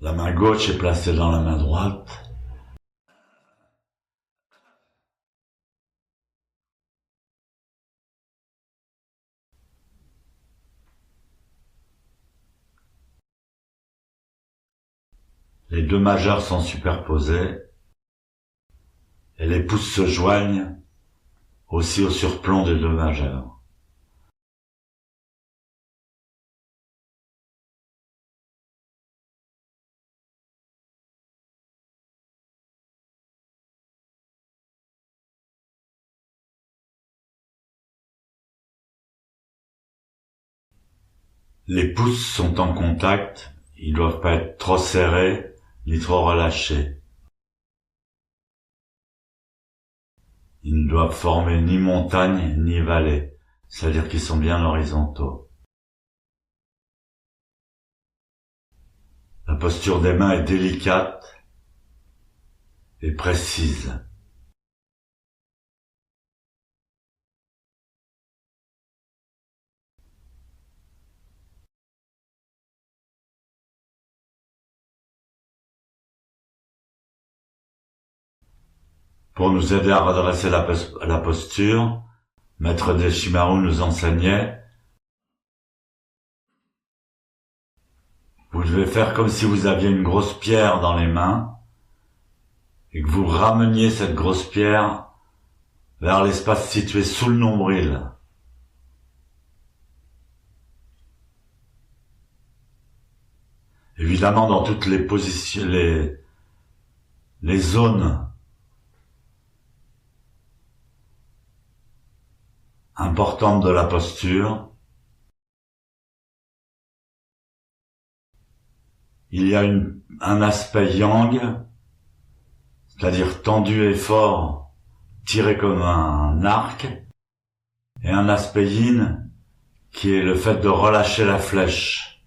La main gauche est placée dans la main droite. Les deux majeurs sont superposés et les pouces se joignent aussi au surplomb des deux majeurs. Les pouces sont en contact, ils doivent pas être trop serrés ni trop relâchés. Ils ne doivent former ni montagne ni vallée, c'est-à-dire qu'ils sont bien horizontaux. La posture des mains est délicate et précise. Pour nous aider à redresser la posture, Maître Deshimaru nous enseignait: vous devez faire comme si vous aviez une grosse pierre dans les mains et que vous rameniez cette grosse pierre vers l'espace situé sous le nombril. Évidemment, dans toutes les positions, les zones importantes de la posture, il y a un aspect yang, c'est-à-dire tendu et fort, tiré comme un arc, et un aspect yin, qui est le fait de relâcher la flèche.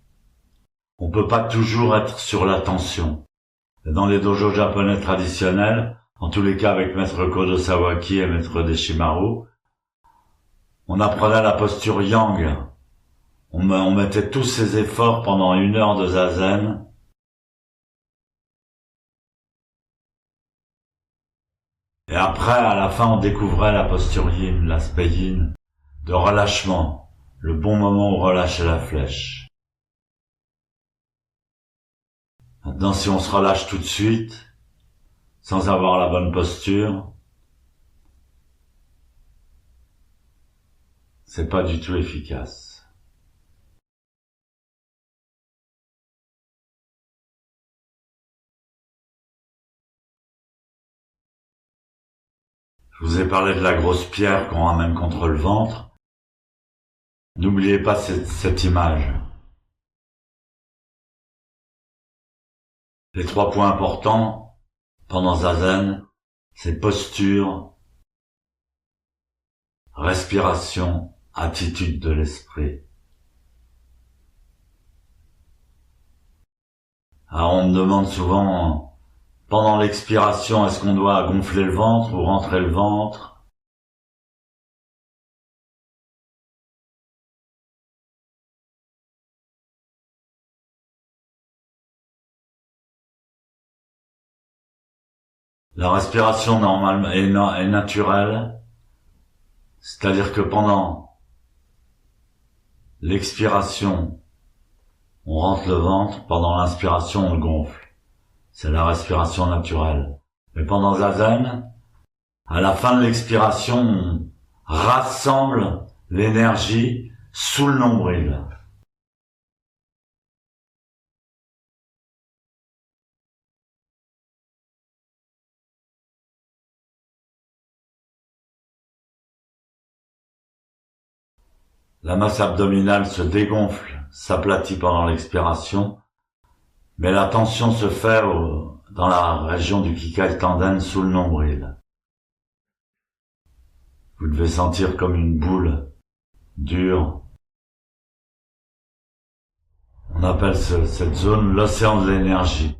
On peut pas toujours être sur la tension. Dans les dojos japonais traditionnels, en tous les cas avec Maître Kodo Sawaki et Maître Deshimaru, on apprenait la posture yang. On mettait tous ses efforts pendant 1 heure de zazen. Et après, à la fin, on découvrait la posture yin, l'aspect yin, de relâchement, le bon moment où relâcher la flèche. Maintenant, si on se relâche tout de suite, sans avoir la bonne posture, c'est pas du tout efficace. Je vous ai parlé de la grosse pierre qu'on ramène contre le ventre. N'oubliez pas cette image. Les 3 points importants pendant Zazen, c'est posture, respiration, attitude de l'esprit. Alors on me demande souvent, pendant l'expiration, est-ce qu'on doit gonfler le ventre ou rentrer le ventre? La respiration normale est naturelle, c'est-à-dire que pendant l'expiration, on rentre le ventre, pendant l'inspiration, on le gonfle. C'est la respiration naturelle. Mais pendant Zazen, à la fin de l'expiration, on rassemble l'énergie sous le nombril. La masse abdominale se dégonfle, s'aplatit pendant l'expiration, mais la tension se fait dans la région du Kikai Tanden sous le nombril. Vous devez sentir comme une boule dure. On appelle cette zone l'océan de l'énergie.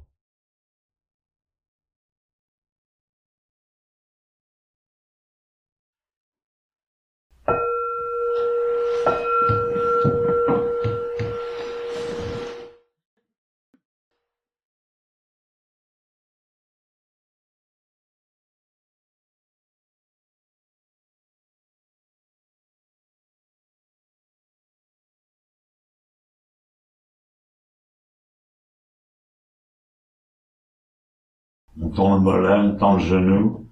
On tourne le mollet, on tend le genou.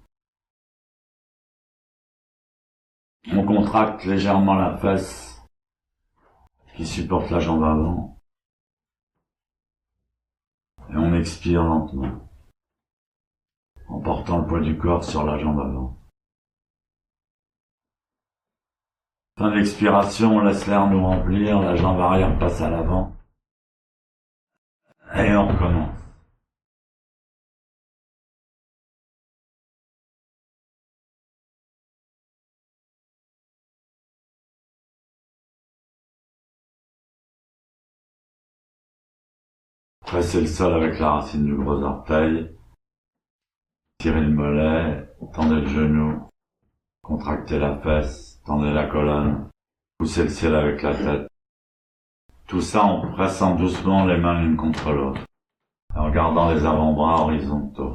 On contracte légèrement la fesse qui supporte la jambe avant. Et on expire lentement, en portant le poids du corps sur la jambe avant. Fin d'expiration, on laisse l'air nous remplir, la jambe arrière passe à l'avant. Et on recommence. Pressez le sol avec la racine du gros orteil. Tirez le mollet, tendez le genou, contractez la fesse, tendez la colonne, poussez le ciel avec la tête. Tout ça en pressant doucement les mains l'une contre l'autre, en gardant les avant-bras horizontaux.